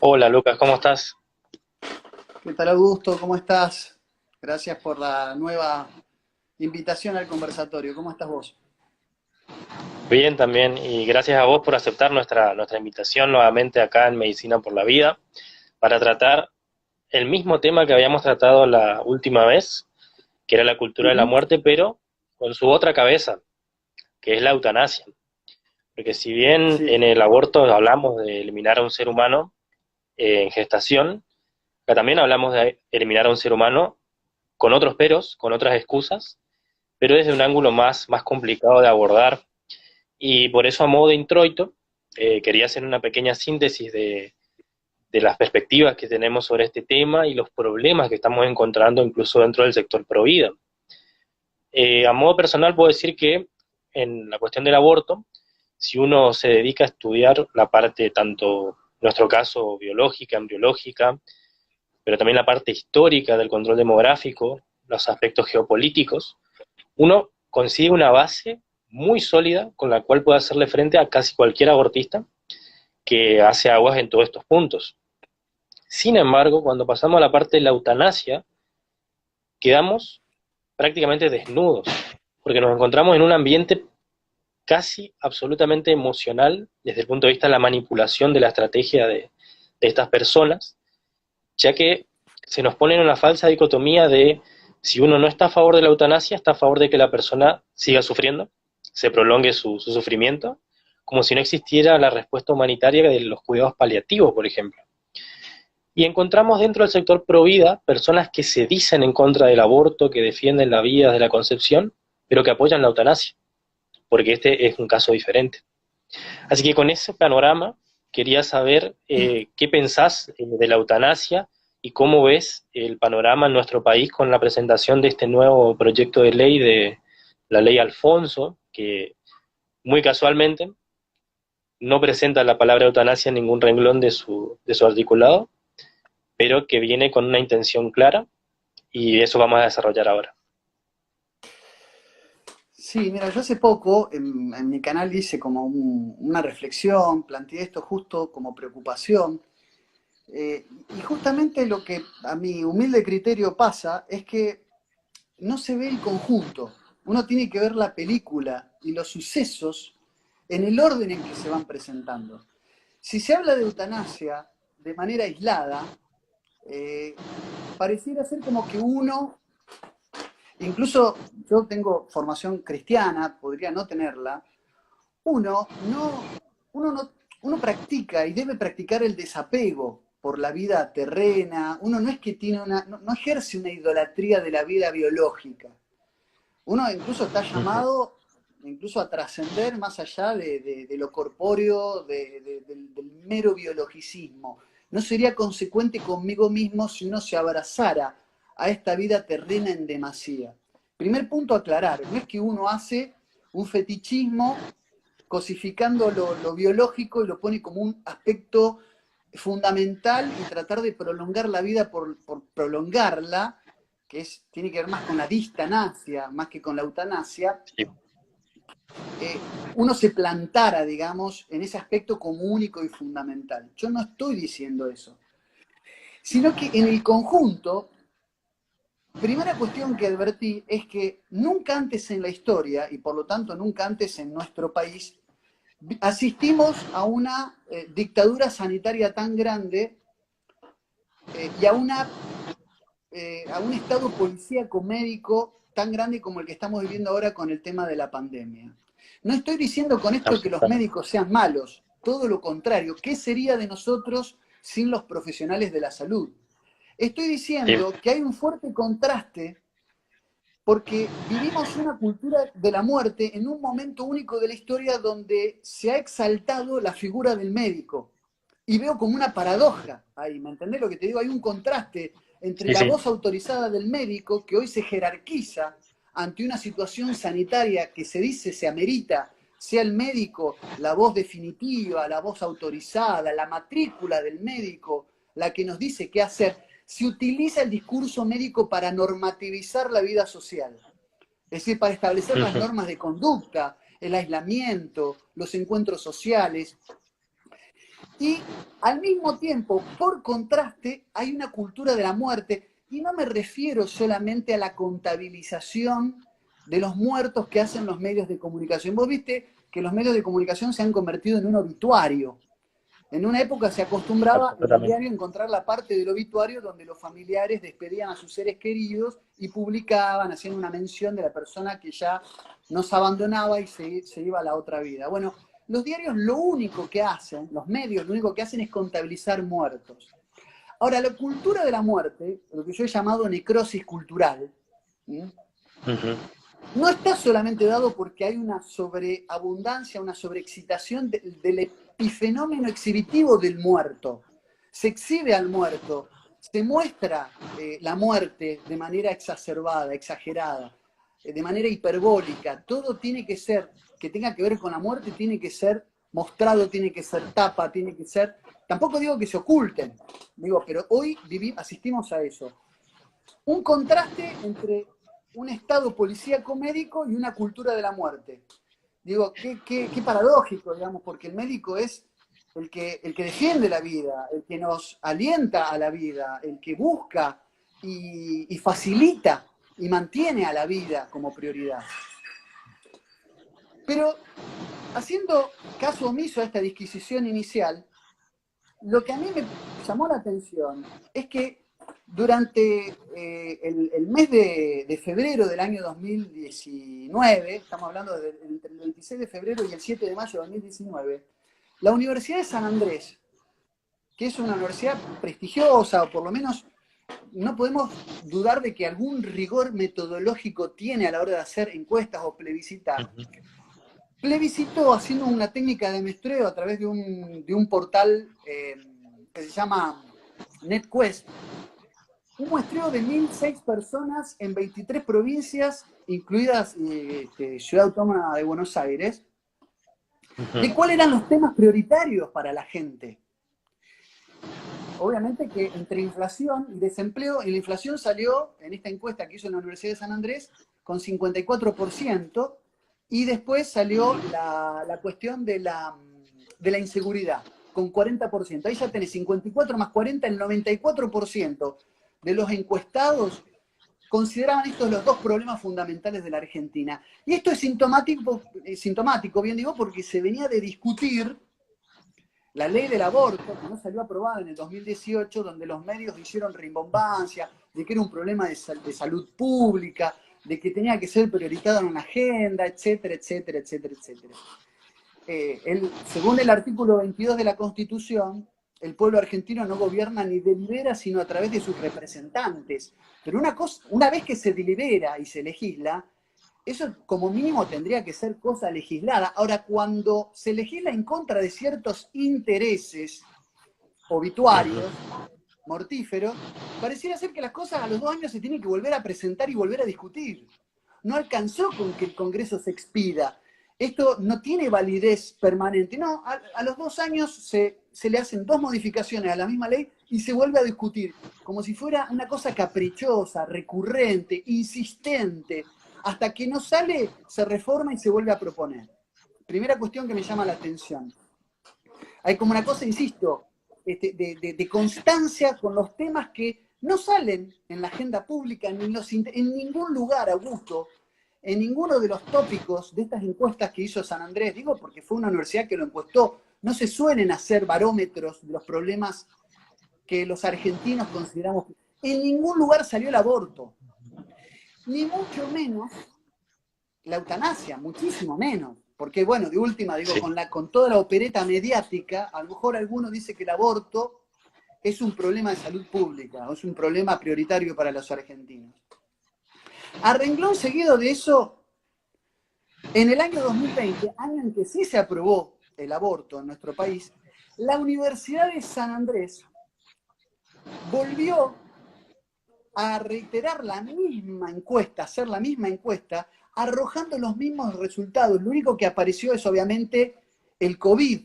Hola Lucas, ¿cómo estás? ¿Qué tal, Augusto? ¿Cómo estás? Gracias por la nueva invitación al conversatorio. ¿Cómo estás vos? Bien también, y gracias a vos por aceptar nuestra invitación nuevamente acá en Medicina por la Vida para tratar el mismo tema que habíamos tratado la última vez, que era la cultura de la Ujú. muerte, pero con su otra cabeza, que es la eutanasia. Porque si bien Sí, en el aborto hablamos de eliminar a un ser humano en gestación, acá también hablamos de eliminar a un ser humano con otros peros, con otras excusas, pero desde un ángulo más complicado de abordar. Y por eso, a modo de introito, quería hacer una pequeña síntesis de las perspectivas que tenemos sobre este tema y los problemas que estamos encontrando incluso dentro del sector provida. A modo personal puedo decir que en la cuestión del aborto, si uno se dedica a estudiar la parte tanto, en nuestro caso, biológica, embriológica, pero también la parte histórica del control demográfico, los aspectos geopolíticos, uno consigue una base muy sólida con la cual puede hacerle frente a casi cualquier abortista que hace aguas en todos estos puntos. Sin embargo, cuando pasamos a la parte de la eutanasia, quedamos prácticamente desnudos, porque nos encontramos en un ambiente casi absolutamente emocional desde el punto de vista de la manipulación de la estrategia de estas personas, ya que se nos pone en una falsa dicotomía de si uno no está a favor de la eutanasia, está a favor de que la persona siga sufriendo, se prolongue su sufrimiento, como si no existiera la respuesta humanitaria de los cuidados paliativos, por ejemplo. Y encontramos dentro del sector pro vida personas que se dicen en contra del aborto, que defienden la vida de la concepción, pero que apoyan la eutanasia, porque este es un caso diferente. Así que con ese panorama quería saber qué pensás de la eutanasia y cómo ves el panorama en nuestro país con la presentación de este nuevo proyecto de ley de la ley Alfonso, que muy casualmente no presenta la palabra eutanasia en ningún renglón de su articulado, pero que viene con una intención clara y eso vamos a desarrollar ahora. sí, mira, yo hace poco en mi canal hice como una reflexión, planteé esto justo como preocupación, y justamente lo que a mi humilde criterio pasa es que no se ve el conjunto. Uno tiene que ver la película y los sucesos en el orden en que se van presentando. Si se habla de eutanasia de manera aislada, eh, pareciera ser como que uno, incluso yo tengo formación cristiana, podría no tenerla, uno no, uno no, uno practica y debe practicar el desapego por la vida terrena, uno no es que tiene no ejerce una idolatría de la vida biológica. Uno incluso está Ujú. llamado incluso a trascender más allá de lo corpóreo, del mero biologicismo. No sería consecuente conmigo mismo si uno se abrazara a esta vida terrena en demasía. Primer punto a aclarar, no es que uno hace un fetichismo cosificando lo biológico y lo pone como un aspecto fundamental y tratar de prolongar la vida por prolongarla, que tiene que ver más con la distanasia, más que con la eutanasia, Sí. uno se plantara, digamos, en ese aspecto como único y fundamental. Yo no estoy diciendo eso, sino que en el conjunto, primera cuestión que advertí es que nunca antes en la historia, y por lo tanto nunca antes en nuestro país, asistimos a una dictadura sanitaria tan grande y a un estado policíaco médico tan grande como el que estamos viviendo ahora con el tema de la pandemia. No estoy diciendo con esto que los Absolutamente. médicos sean malos, todo lo contrario. ¿Qué sería de nosotros sin los profesionales de la salud? Estoy Sí. diciendo que hay un fuerte contraste porque vivimos una cultura de la muerte en un momento único de la historia donde se ha exaltado la figura del médico. Y veo como una paradoja ahí, ¿me entendés lo que te digo? Hay un contraste entre Sí, la sí. voz autorizada del médico, que hoy se jerarquiza ante una situación sanitaria que se dice se amerita, sea el médico la voz definitiva, la voz autorizada, la matrícula del médico, la que nos dice qué hacer, se utiliza el discurso médico para normativizar la vida social, es decir, para establecer las Ujú. normas de conducta, el aislamiento, los encuentros sociales. Y al mismo tiempo, por contraste, hay una cultura de la muerte, y no me refiero solamente a la contabilización de los muertos que hacen los medios de comunicación. Vos viste que los medios de comunicación se han convertido en un obituario. En una época se acostumbraba en el Absolutamente. diario encontrar la parte del obituario donde los familiares despedían a sus seres queridos y publicaban, hacían una mención de la persona que ya nos abandonaba y se iba a la otra vida. Bueno, los diarios lo único que hacen, los medios lo único que hacen es contabilizar muertos. Ahora, la cultura de la muerte, lo que yo he llamado necrosis cultural, ¿sí?, Ujú. no está solamente dado porque hay una sobreabundancia, una sobreexcitación del epifenómeno exhibitivo del muerto. Se exhibe al muerto, se muestra la muerte de manera exacerbada, exagerada, de manera hiperbólica. Todo tiene que ser, que tenga que ver con la muerte, tiene que ser mostrado, tiene que ser tapa, tiene que ser... Tampoco digo que se oculten, digo, pero hoy asistimos a eso. Un contraste entre un estado policíaco médico y una cultura de la muerte. Digo, qué paradójico, digamos, porque el médico es el que defiende la vida, el que nos alienta a la vida, el que busca y facilita y mantiene a la vida como prioridad. Pero haciendo caso omiso a esta disquisición inicial, lo que a mí me llamó la atención es que durante el mes de febrero del año 2019, estamos hablando entre el 26 de febrero y el 7 de mayo de 2019, la Universidad de San Andrés, que es una universidad prestigiosa, o por lo menos no podemos dudar de que algún rigor metodológico tiene a la hora de hacer encuestas o plebiscitar, Ujú. plebiscitó haciendo una técnica de muestreo a través de un portal que se llama NetQuest, un muestreo de 1.006 personas en 23 provincias, incluidas Ciudad Autónoma de Buenos Aires, Ujú. de cuáles eran los temas prioritarios para la gente. Obviamente que entre inflación y desempleo, y la inflación salió en esta encuesta que hizo la Universidad de San Andrés con 54%, y después salió la cuestión de la inseguridad con 40%. Ahí ya tenés 54 más 40, el 94% de los encuestados consideraban estos los dos problemas fundamentales de la Argentina. Y esto es sintomático, bien digo, porque se venía de discutir la ley del aborto, que no salió aprobada en el 2018, donde los medios hicieron rimbombancia, de que era un problema de salud pública, de que tenía que ser priorizado en una agenda, etcétera, etcétera, etcétera, etcétera. Según el artículo 22 de la Constitución, el pueblo argentino no gobierna ni delibera, sino a través de sus representantes. Pero una vez que se delibera y se legisla, eso como mínimo tendría que ser cosa legislada. Ahora, cuando se legisla en contra de ciertos intereses obituarios, mortíferos, pareciera ser que las cosas a los 2 años se tienen que volver a presentar y volver a discutir. No alcanzó con que el Congreso se expida. Esto no tiene validez permanente. No, a los 2 años se le hacen 2 modificaciones a la misma ley y se vuelve a discutir, como si fuera una cosa caprichosa, recurrente, insistente. Hasta que no sale, se reforma y se vuelve a proponer. Primera cuestión que me llama la atención. Hay como una cosa, insisto, de constancia con los temas que no salen en la agenda pública, en ningún lugar, Augusto, en ninguno de los tópicos de estas encuestas que hizo San Andrés, digo porque fue una universidad que lo encuestó, no se suelen hacer barómetros de los problemas que los argentinos consideramos. En ningún lugar salió el aborto, ni mucho menos la eutanasia, muchísimo menos. Porque, bueno, de última, digo, Sí. con toda la opereta mediática, a lo mejor alguno dice que el aborto es un problema de salud pública, o es un problema prioritario para los argentinos. A renglón seguido de eso, en el año 2020, año en que sí se aprobó el aborto en nuestro país, la Universidad de San Andrés volvió a reiterar la misma encuesta, hacer la misma encuesta, arrojando los mismos resultados. Lo único que apareció es obviamente el COVID,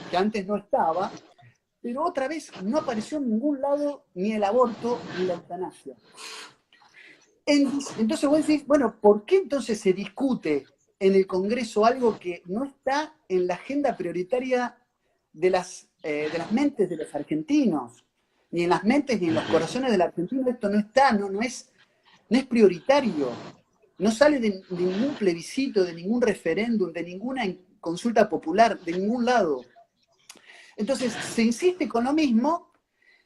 que antes no estaba, pero otra vez no apareció en ningún lado ni el aborto ni la eutanasia. Entonces vos decís, bueno, ¿por qué entonces se discute en el Congreso algo que no está en la agenda prioritaria de las mentes de los argentinos, ni en las mentes ni en los corazones del argentino esto no está, no es prioritario, no sale de ningún plebiscito, de ningún referéndum, de ninguna consulta popular, de ningún lado. Entonces se insiste con lo mismo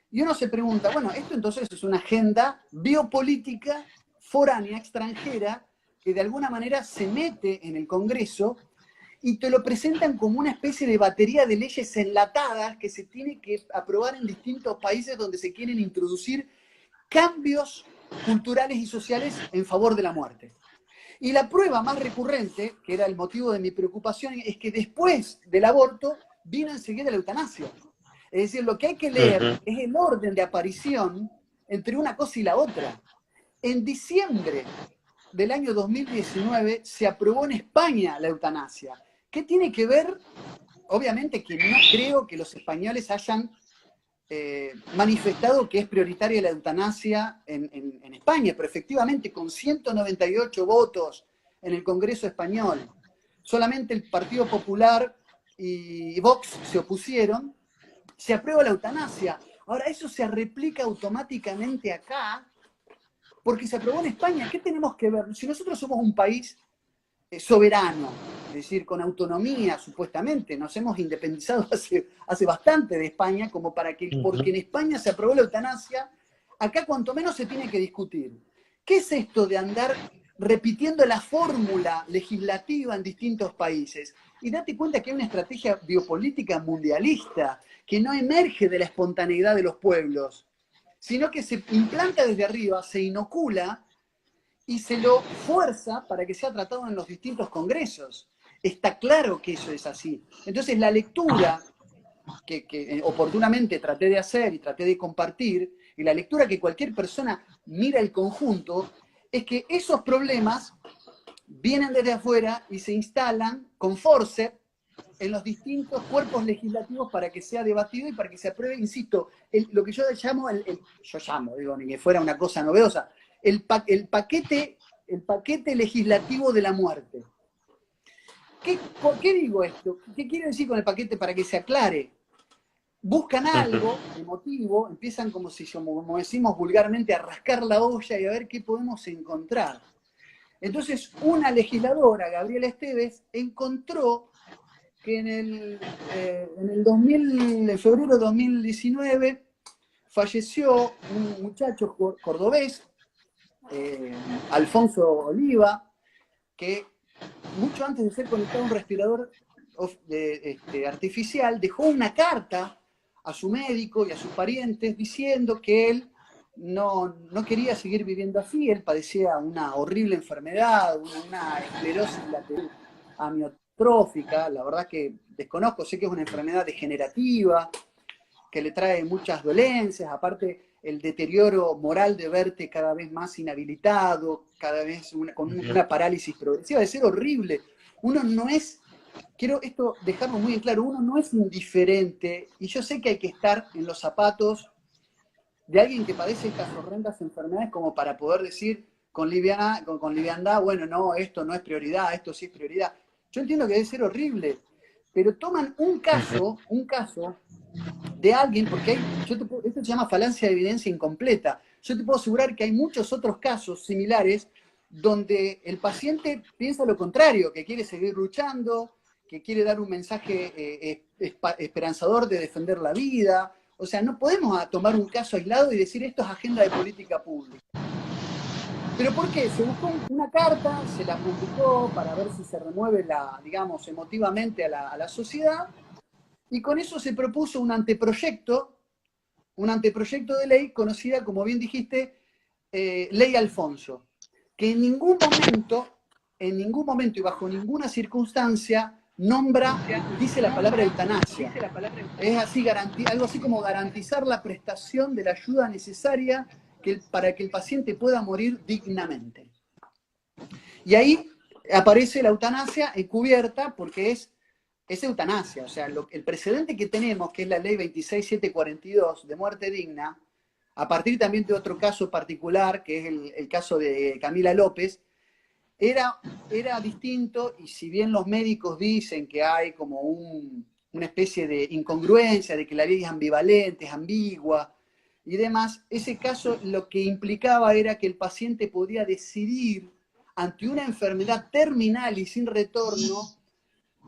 y uno se pregunta, bueno, esto entonces es una agenda biopolítica foránea, extranjera, que de alguna manera se mete en el Congreso y te lo presentan como una especie de batería de leyes enlatadas que se tiene que aprobar en distintos países donde se quieren introducir cambios culturales y sociales en favor de la muerte. Y la prueba más recurrente, que era el motivo de mi preocupación, es que después del aborto viene enseguida la eutanasia. Es decir, lo que hay que leer es el orden de aparición entre una cosa y la otra. En diciembre del año 2019 se aprobó en España la eutanasia. ¿Qué tiene que ver? Obviamente que no creo que los españoles hayan manifestado que es prioritaria la eutanasia en España, pero efectivamente con 198 votos en el Congreso español, solamente el Partido Popular y Vox se opusieron, se aprueba la eutanasia. Ahora, eso se replica automáticamente acá, porque se aprobó en España. ¿Qué tenemos que ver? Si nosotros somos un país soberano, es decir, con autonomía, supuestamente, nos hemos independizado hace bastante de España, como para que, porque en España se aprobó la eutanasia, acá cuanto menos se tiene que discutir. ¿Qué es esto de andar repitiendo la fórmula legislativa en distintos países? Y date cuenta que hay una estrategia biopolítica mundialista que no emerge de la espontaneidad de los pueblos, sino que se implanta desde arriba, se inocula y se lo fuerza para que sea tratado en los distintos congresos. Está claro que eso es así. Entonces, la lectura que oportunamente traté de hacer y traté de compartir, y la lectura que cualquier persona mira el conjunto, es que esos problemas vienen desde afuera y se instalan con force en los distintos cuerpos legislativos para que sea debatido y para que se apruebe, insisto, lo que yo llamo, digo, ni que fuera una cosa novedosa, el paquete legislativo de la muerte. ¿Por qué digo esto? ¿Qué quiero decir con el paquete para que se aclare? Buscan algo emotivo, empiezan como decimos vulgarmente, a rascar la olla y a ver qué podemos encontrar. Entonces, una legisladora, Gabriela Esteves, encontró que en febrero de 2019 falleció un muchacho cordobés, Alfonso Oliva, que mucho antes de ser conectado a un respirador artificial, dejó una carta a su médico y a sus parientes diciendo que él no quería seguir viviendo así, él padecía una horrible enfermedad, una esclerosis lateral amiotrófica, la verdad que desconozco, sé que es una enfermedad degenerativa, que le trae muchas dolencias, aparte el deterioro moral de verte cada vez más inhabilitado, cada vez con una parálisis progresiva, de ser horrible. Uno no es, quiero esto dejarlo muy en claro, uno no es indiferente, y yo sé que hay que estar en los zapatos de alguien que padece estas horrendas enfermedades como para poder decir con liviandad, bueno, no, esto no es prioridad, esto sí es prioridad. Yo entiendo que debe ser horrible, pero toman un caso de alguien, porque esto se llama falacia de evidencia incompleta. Yo te puedo asegurar que hay muchos otros casos similares donde el paciente piensa lo contrario, que quiere seguir luchando, que quiere dar un mensaje esperanzador de defender la vida. O sea, no podemos tomar un caso aislado y decir esto es agenda de política pública. ¿Pero por qué? Se buscó una carta, se la publicó para ver si se remueve, digamos, emotivamente a la sociedad, y con eso se propuso un anteproyecto de ley conocida, como bien dijiste, Ley Alfonso, que en ningún momento y bajo ninguna circunstancia dice la palabra eutanasia. Es así, algo así como garantizar la prestación de la ayuda necesaria para que el paciente pueda morir dignamente. Y ahí aparece la eutanasia encubierta porque es eutanasia. O sea, el precedente que tenemos, que es la ley 26742 de muerte digna, a partir también de otro caso particular, que es el caso de Camila López, era distinto, y si bien los médicos dicen que hay como una especie de incongruencia, de que la ley es ambivalente, es ambigua y demás, ese caso lo que implicaba era que el paciente podía decidir ante una enfermedad terminal y sin retorno,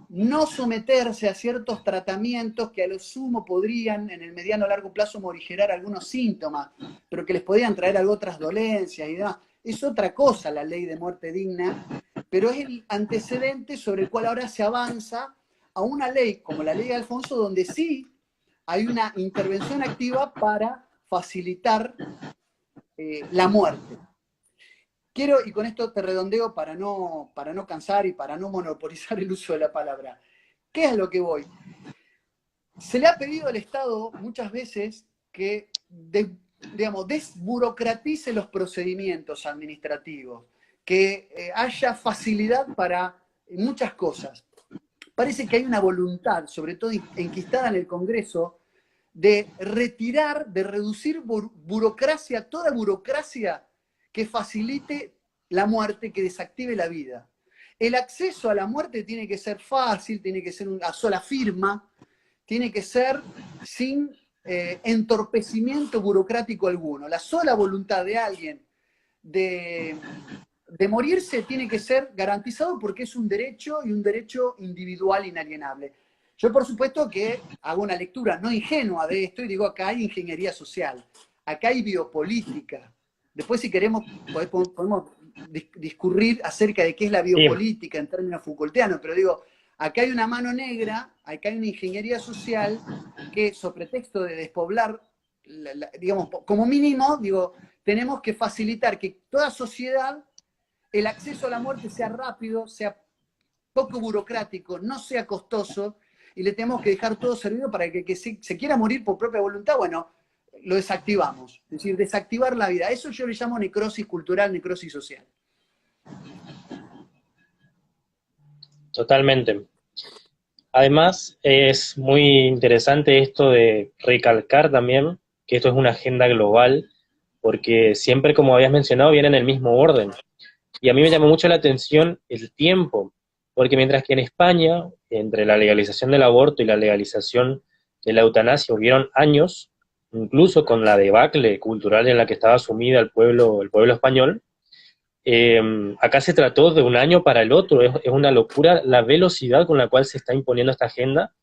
no someterse a ciertos tratamientos que a lo sumo podrían en el mediano o largo plazo morigerar algunos síntomas, pero que les podían traer otras dolencias y demás. Es otra cosa la ley de muerte digna, pero es el antecedente sobre el cual ahora se avanza a una ley como la ley de Alfonso, donde sí hay una intervención activa para facilitar la muerte. Quiero, y con esto te redondeo para no cansar y para no monopolizar el uso de la palabra. ¿Qué es lo que voy? Se le ha pedido al Estado muchas veces que, desburocratice los procedimientos administrativos, que haya facilidad para muchas cosas. Parece que hay una voluntad, sobre todo enquistada en el Congreso, de retirar, de reducir burocracia, toda burocracia que facilite la muerte, que desactive la vida. El acceso a la muerte tiene que ser fácil, tiene que ser una sola firma, tiene que ser sin entorpecimiento burocrático alguno. La sola voluntad de alguien de morirse tiene que ser garantizado porque es un derecho y un derecho individual inalienable. Yo, por supuesto, que hago una lectura no ingenua de esto y digo, acá hay ingeniería social, acá hay biopolítica. Después, si queremos, podemos discurrir acerca de qué es la biopolítica en términos Foucaultianos, pero digo, acá hay una mano negra, acá hay una ingeniería social que, sobre pretexto de despoblar, digamos, como mínimo, digo, tenemos que facilitar que toda sociedad, el acceso a la muerte sea rápido, sea poco burocrático, no sea costoso, y le tenemos que dejar todo servido para que se quiera morir por propia voluntad, bueno, lo desactivamos. Es decir, desactivar la vida. Eso yo le llamo necrosis cultural, necrosis social. Totalmente. Además, es muy interesante esto de recalcar también que esto es una agenda global, porque siempre, como habías mencionado, viene en el mismo orden. Y a mí me llamó mucho la atención el tiempo, porque mientras que en España, entre la legalización del aborto y la legalización de la eutanasia, hubieron años, incluso con la debacle cultural en la que estaba sumida el pueblo español, acá se trató de un año para el otro. Es una locura la velocidad con la cual se está imponiendo esta agenda,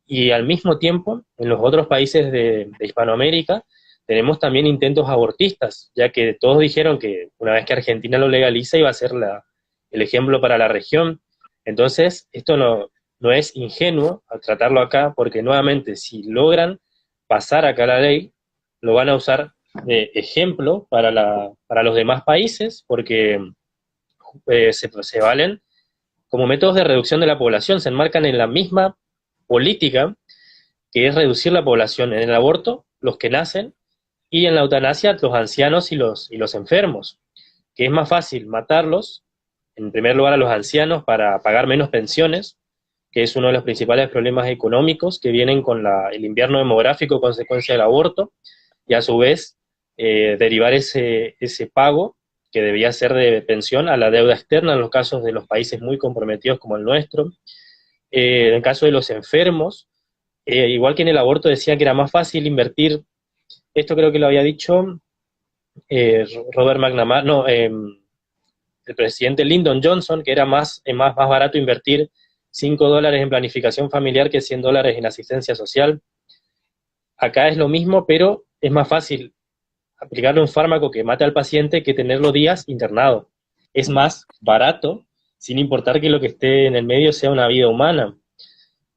y al mismo tiempo, en los otros países de Hispanoamérica, tenemos también intentos abortistas, ya que todos dijeron que una vez que Argentina lo legaliza iba a ser el ejemplo para la región. Entonces, esto no es ingenuo al tratarlo acá, porque nuevamente, si logran pasar acá la ley, lo van a usar de ejemplo para los demás países, porque se valen como métodos de reducción de la población, se enmarcan en la misma política, que es reducir la población en el aborto, los que nacen, y en la eutanasia, los ancianos y los enfermos, que es más fácil matarlos, en primer lugar a los ancianos, para pagar menos pensiones, que es uno de los principales problemas económicos que vienen con el invierno demográfico consecuencia del aborto, y a su vez derivar ese pago que debía ser de pensión a la deuda externa en los casos de los países muy comprometidos como el nuestro. En el caso de los enfermos, igual que en el aborto decía que era más fácil invertir, esto creo que lo había dicho Robert McNamara, no, el presidente Lyndon Johnson, que era más barato invertir $5 en planificación familiar que $100 en asistencia social. Acá es lo mismo, pero es más fácil aplicarle un fármaco que mate al paciente que tenerlo días internado. Es más barato, sin importar que lo que esté en el medio sea una vida humana.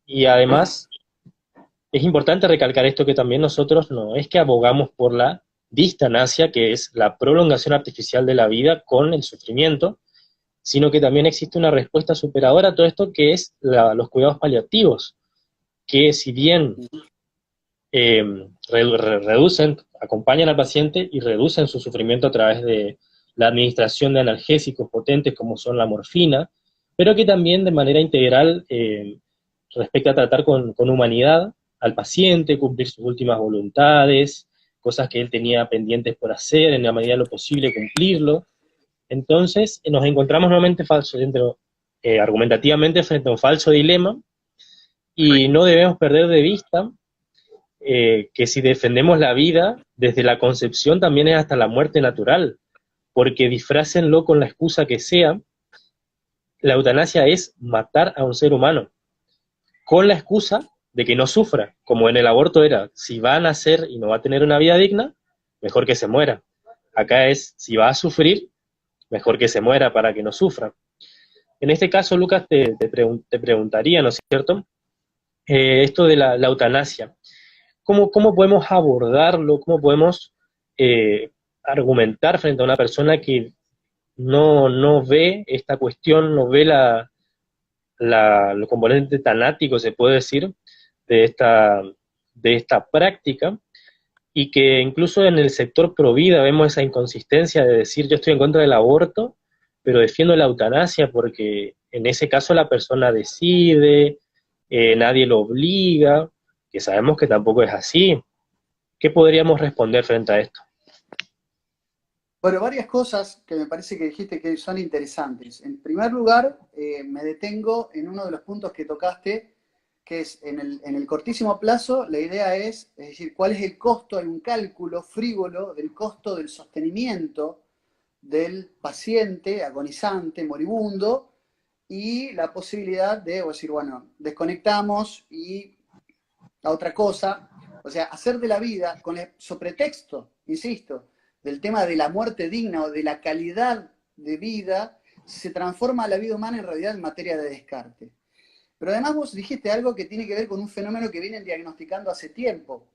Y además, es importante recalcar esto, que también nosotros no es que abogamos por la distanasia, que es la prolongación artificial de la vida con el sufrimiento, sino que también existe una respuesta superadora a todo esto, que es los cuidados paliativos, que si bien reducen, acompañan al paciente y reducen su sufrimiento a través de la administración de analgésicos potentes como son la morfina, pero que también de manera integral respecta a tratar con humanidad al paciente, cumplir sus últimas voluntades, cosas que él tenía pendientes por hacer, en la medida de lo posible cumplirlo. Entonces nos encontramos nuevamente argumentativamente frente a un falso dilema, Y no debemos perder de vista que si defendemos la vida, desde la concepción también es hasta la muerte natural, porque disfrácenlo con la excusa que sea, la eutanasia es matar a un ser humano, con la excusa de que no sufra, como en el aborto era, si va a nacer y no va a tener una vida digna, mejor que se muera. Acá es, si va a sufrir, mejor que se muera para que no sufra. En este caso, Lucas, te preguntaría, ¿no es cierto? Esto de la eutanasia. ¿Cómo podemos abordarlo? ¿Cómo podemos argumentar frente a una persona que no ve esta cuestión, no ve los componentes tanáticos, se puede decir, de esta práctica, y que incluso en el sector pro vida vemos esa inconsistencia de decir yo estoy en contra del aborto, pero defiendo la eutanasia porque en ese caso la persona decide, nadie lo obliga, que sabemos que tampoco es así. ¿Qué podríamos responder frente a esto? Bueno, varias cosas que me parece que dijiste que son interesantes. En primer lugar, me detengo en uno de los puntos que tocaste, que es en el cortísimo plazo, la idea es decir, cuál es el costo, hay un cálculo frívolo del costo del sostenimiento del paciente agonizante, moribundo, y la posibilidad de decir, bueno, desconectamos y a otra cosa, o sea, hacer de la vida, con el sobretexto, insisto, del tema de la muerte digna o de la calidad de vida, se transforma la vida humana en realidad en materia de descarte. Pero además vos dijiste algo que tiene que ver con un fenómeno que vienen diagnosticando hace tiempo.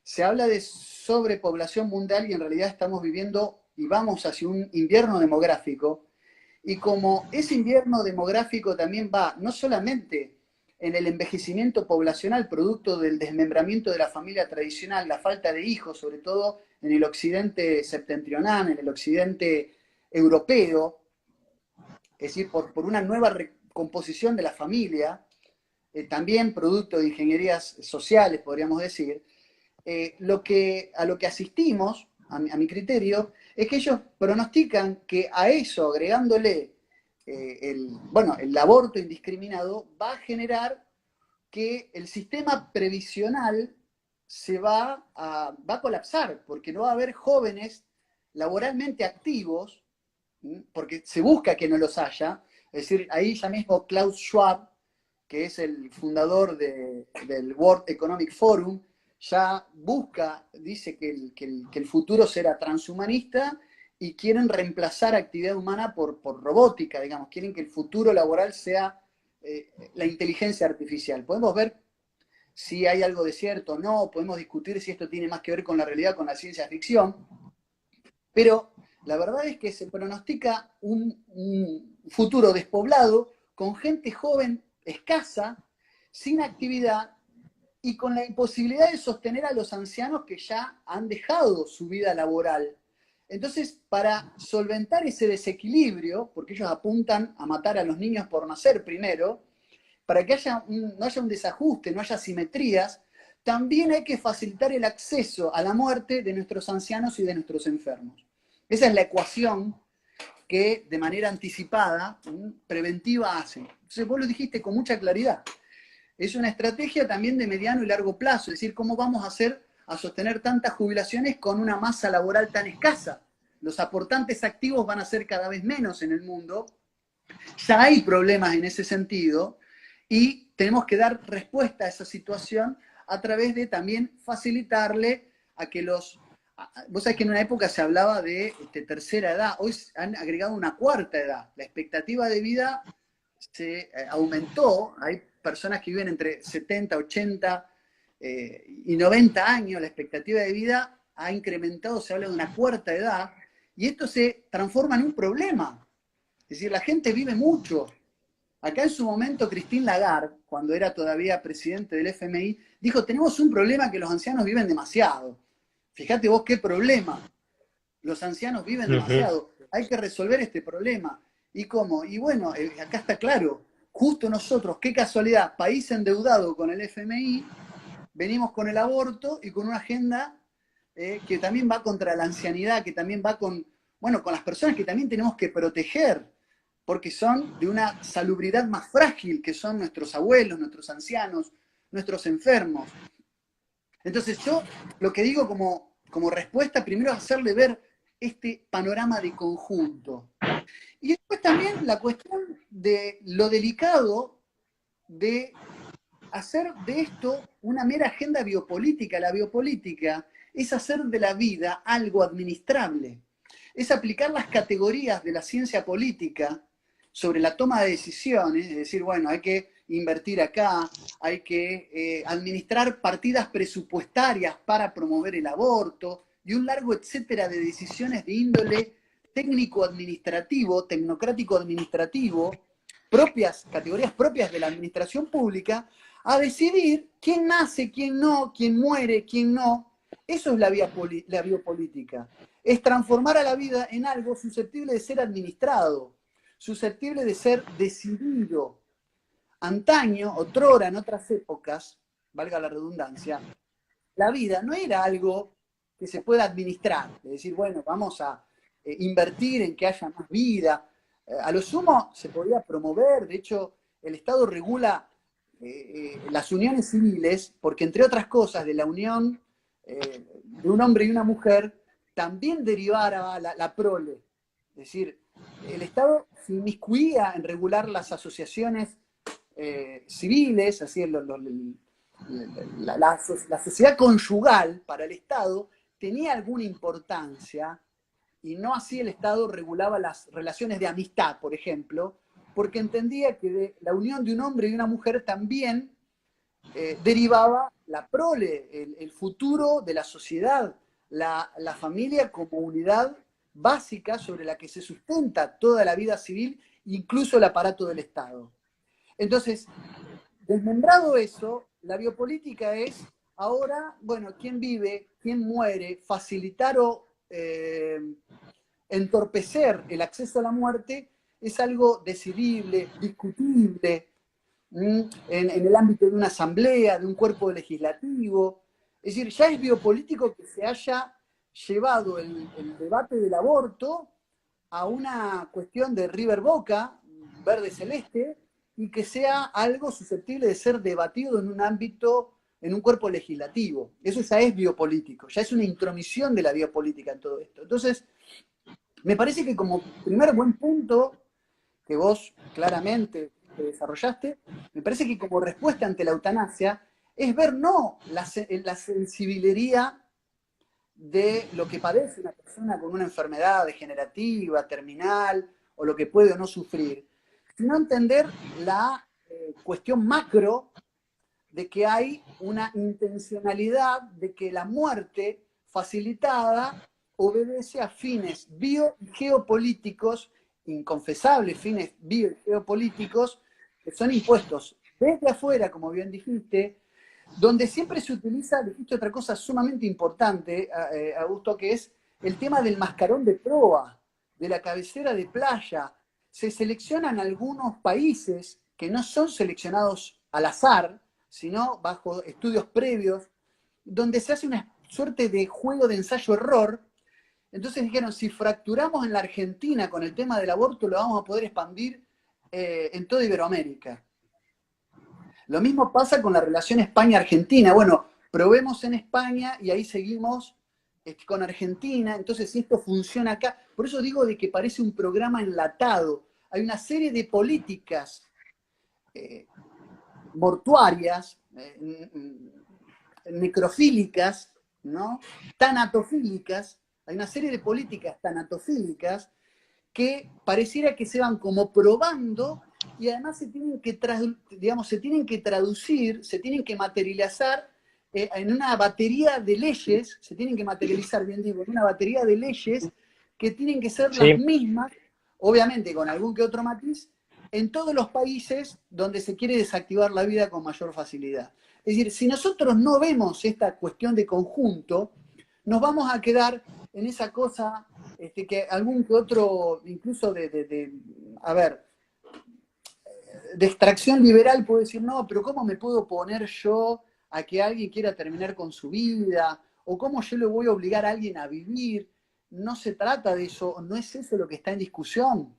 Se habla de sobrepoblación mundial y en realidad estamos viviendo y vamos hacia un invierno demográfico. Y como ese invierno demográfico también va no solamente en el envejecimiento poblacional, producto del desmembramiento de la familia tradicional, la falta de hijos, sobre todo en el occidente septentrional, en el occidente europeo, es decir, por una nueva recomposición de la familia, también producto de ingenierías sociales, podríamos decir, a lo que asistimos, a mi criterio, es que ellos pronostican que a eso, agregándole el aborto indiscriminado, va a generar que el sistema previsional va a colapsar, porque no va a haber jóvenes laboralmente activos, porque se busca que no los haya. Es decir, ahí ya mismo Klaus Schwab, que es el fundador del World Economic Forum, ya dice que el futuro será transhumanista y quieren reemplazar actividad humana por robótica, digamos, quieren que el futuro laboral sea la inteligencia artificial. Podemos ver si hay algo de cierto o no, podemos discutir si esto tiene más que ver con la realidad, con la ciencia ficción, pero la verdad es que se pronostica un futuro despoblado, con gente joven escasa, sin actividad y con la imposibilidad de sostener a los ancianos que ya han dejado su vida laboral. Entonces, para solventar ese desequilibrio, porque ellos apuntan a matar a los niños por nacer primero, para que no haya un desajuste, no haya simetrías, también hay que facilitar el acceso a la muerte de nuestros ancianos y de nuestros enfermos. Esa es la ecuación que de manera anticipada, preventiva, hacen. Entonces vos lo dijiste con mucha claridad. Es una estrategia también de mediano y largo plazo, es decir, cómo vamos a hacer a sostener tantas jubilaciones con una masa laboral tan escasa. Los aportantes activos van a ser cada vez menos en el mundo. Ya hay problemas en ese sentido y tenemos que dar respuesta a esa situación a través de también facilitarle a que Vos sabés que en una época se hablaba de tercera edad, hoy han agregado una cuarta edad. La expectativa de vida se aumentó, hay personas que viven entre 70, 80 y 90 años, la expectativa de vida ha incrementado, se habla de una cuarta edad, y esto se transforma en un problema. Es decir, la gente vive mucho. Acá en su momento Christine Lagarde, cuando era todavía presidente del FMI, dijo, tenemos un problema que los ancianos viven demasiado. Fíjate vos qué problema. Los ancianos viven demasiado. Hay que resolver este problema. ¿Y cómo? Y bueno, acá está claro. Justo nosotros, qué casualidad, país endeudado con el FMI, venimos con el aborto y con una agenda que también va contra la ancianidad, que también va con las personas que también tenemos que proteger. porque son de una salubridad más frágil, que son nuestros abuelos, nuestros ancianos, nuestros enfermos. Entonces yo lo que digo como respuesta, primero es hacerle ver este panorama de conjunto. Y después también la cuestión de lo delicado de hacer de esto una mera agenda biopolítica. La biopolítica es hacer de la vida algo administrable, es aplicar las categorías de la ciencia política sobre la toma de decisiones, es decir, bueno, hay que invertir acá, hay que administrar partidas presupuestarias para promover el aborto y un largo etcétera de decisiones de índole técnico-administrativo, tecnocrático-administrativo, propias, categorías propias de la administración pública, a decidir quién nace, quién no, quién muere, quién no. Eso es la biopolítica. Es transformar a la vida en algo susceptible de ser administrado, susceptible de ser decidido. Antaño, otrora, en otras épocas, valga la redundancia, la vida no era algo que se pueda administrar, es decir, bueno, vamos a invertir en que haya más vida. A lo sumo se podía promover, de hecho, el Estado regula las uniones civiles, porque entre otras cosas, de la unión de un hombre y una mujer, también derivara la prole. Es decir, el Estado se inmiscuía en regular las asociaciones civiles, así la sociedad conyugal para el Estado tenía alguna importancia, y no así el Estado regulaba las relaciones de amistad, por ejemplo, porque entendía que de la unión de un hombre y una mujer también derivaba la prole, el futuro de la sociedad, la familia como unidad básica sobre la que se sustenta toda la vida civil, incluso el aparato del Estado. Entonces, desmembrado eso, la biopolítica es ahora, bueno, quién vive, quién muere, facilitar o entorpecer el acceso a la muerte es algo decidible, discutible, en el ámbito de una asamblea, de un cuerpo legislativo. Es decir, ya es biopolítico que se haya llevado el debate del aborto a una cuestión de River Boca, verde celeste, y que sea algo susceptible de ser debatido en un ámbito, en un cuerpo legislativo. Eso ya es biopolítico, ya es una intromisión de la biopolítica en todo esto. Entonces, me parece que como primer buen punto que vos claramente desarrollaste, me parece que como respuesta ante la eutanasia es ver no la sensibilería de lo que padece una persona con una enfermedad degenerativa, terminal, o lo que puede o no sufrir, sino entender la cuestión macro de que hay una intencionalidad de que la muerte facilitada obedece a fines bio y geopolíticos, inconfesables fines bio y geopolíticos, que son impuestos desde afuera, como bien dijiste, donde siempre se utiliza, dijiste otra cosa sumamente importante, Augusto, que es el tema del mascarón de proa, de la cabecera de playa. Se seleccionan algunos países que no son seleccionados al azar, sino bajo estudios previos, donde se hace una suerte de juego de ensayo-error. Entonces dijeron, si fracturamos en la Argentina con el tema del aborto, lo vamos a poder expandir en toda Iberoamérica. Lo mismo pasa con la relación España-Argentina. Bueno, probemos en España y ahí seguimos con Argentina. Entonces, si esto funciona acá, por eso digo de que parece un programa enlatado. Hay una serie de políticas mortuarias, necrofílicas, ¿no? Tanatofílicas. Hay una serie de políticas tanatofílicas que pareciera que se van como probando y además se tienen que, digamos, se tienen que traducir, se tienen que materializar en una batería de leyes, se tienen que materializar, bien digo, en una batería de leyes que tienen que ser las mismas, obviamente con algún que otro matiz, en todos los países donde se quiere desactivar la vida con mayor facilidad. Es decir, si nosotros no vemos esta cuestión de conjunto, nos vamos a quedar en esa cosa que algún que otro, incluso de extracción liberal puede decir, no, pero ¿cómo me puedo oponer yo a que alguien quiera terminar con su vida? ¿O cómo yo le voy a obligar a alguien a vivir? No se trata de eso, no es eso lo que está en discusión.